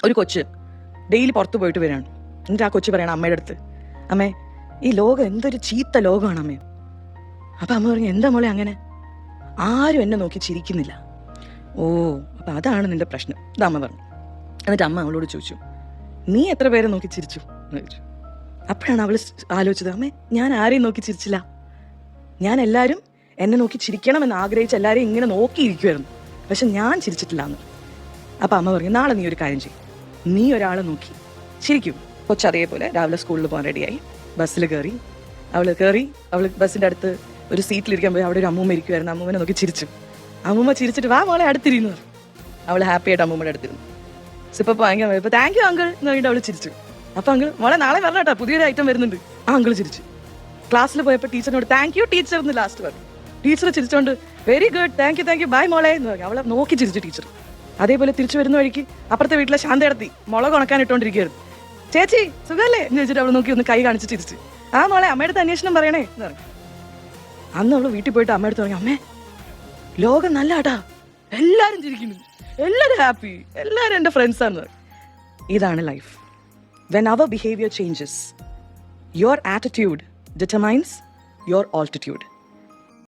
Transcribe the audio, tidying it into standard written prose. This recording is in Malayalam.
ഒരു കൊച്ച് ഡെയിലി പുറത്ത് പോയിട്ട് വരികയാണ്. എന്നിട്ട് ആ കൊച്ച് പറയണം അമ്മയുടെ അടുത്ത്, അമ്മേ ഈ ലോകം എന്തൊരു ചീത്ത ലോകമാണ് അമ്മേ. അപ്പം അമ്മ പറഞ്ഞു, എന്താ മോളെ അങ്ങനെ? ആരും എന്നെ നോക്കി ചിരിക്കുന്നില്ല. ഓ, അപ്പം അതാണ് നിന്റെ പ്രശ്നം, ഇത് അമ്മ പറഞ്ഞു. എന്നിട്ട് അമ്മ അവളോട് ചോദിച്ചു, നീ എത്ര പേരെ നോക്കി ചിരിച്ചു എന്ന് ചോദിച്ചു. അപ്പോഴാണ് അവൾ ആലോചിച്ചത്, അമ്മേ ഞാൻ ആരെയും നോക്കി ചിരിച്ചില്ല, ഞാൻ എല്ലാവരും എന്നെ നോക്കി ചിരിക്കണമെന്ന് ആഗ്രഹിച്ച് എല്ലാവരെയും ഇങ്ങനെ നോക്കിയിരിക്കുമായിരുന്നു, പക്ഷെ ഞാൻ ചിരിച്ചിട്ടില്ല എന്ന്. അപ്പം അമ്മ പറഞ്ഞു, നാളെ നീ ഒരു കാര്യം ചെയ്യും, നീ ഒരാളെ നോക്കി ചിരിക്കും. കൊച്ചതേപോലെ രാവിലെ സ്കൂളിൽ പോകാൻ റെഡിയായി, ബസ്സിൽ കയറി. അവൾ ബസ്സിൻ്റെ അടുത്ത് ഒരു സീറ്റിലിരിക്കാൻ പോയി, അവിടെ ഒരു അമ്മൂമ്മ ഇരിക്കുമായിരുന്നു. അമ്മൂമ്മനെ നോക്കി ചിരിച്ചു. അമ്മൂമ്മ ചിരിച്ചിട്ട് വാ മോളെ അടുത്തിരുന്നു. അവൾ ഹാപ്പി ആയിട്ട് അമ്മൂമ്മയുടെ അടുത്തിരുന്നു. സിപ്പപ്പ് വാങ്ങിക്കാൻ പോയപ്പോൾ താങ്ക് യു അങ്കിൾ എന്ന് പറഞ്ഞിട്ട് അവൾ ചിരിച്ചു. അപ്പം അങ്കിൾ മോളെ നാളെ വരണം കേട്ടോ, പുതിയൊരു ഐറ്റം വരുന്നുണ്ട്. ആ അങ്കിൾ ചിരിച്ചു. ക്ലാസ്സിൽ പോയപ്പോൾ ടീച്ചറിനോട് താങ്ക് യു ടീച്ചർ എന്ന് ലാസ്റ്റ് പറഞ്ഞു. ടീച്ചർ ചിരിച്ചോണ്ട് very good thank you bye മോളെ എന്ന് പറഞ്ഞു. അവളെ നോക്കി ചിരിച്ചു ടീച്ചർ. അതേപോലെ തിരിച്ചു വരുന്ന വഴിക്ക് അപ്പുറത്തെ വീട്ടിലെ ശാന്തയിടത്തി മുളക് ഉണക്കാൻ ഇട്ടുകൊണ്ടിരിക്കുകയായിരുന്നു. ചേച്ചി സുഖമല്ലേ എന്ന് ചോദിച്ചിട്ട് അവൾ നോക്കി ഒന്ന് കൈ കാണിച്ച് ചിരിച്ചു. ആ മോളെ അമ്മയുടെ അടുത്ത് അന്വേഷണം പറയണേ എന്ന് പറഞ്ഞു. അന്ന് അവൾ വീട്ടിൽ പോയിട്ട് അമ്മയുടെ അടുത്ത് പറഞ്ഞു, അമ്മേ ലോകം നല്ല ആട്ടാ, എല്ലാവരും ചിരിക്കുന്നു, എല്ലാവരും ഹാപ്പി, എല്ലാവരും എൻ്റെ ഫ്രണ്ട്സാന്ന് പറഞ്ഞു. ഇതാണ് life. When other behaviour changes, your attitude determines your altitude.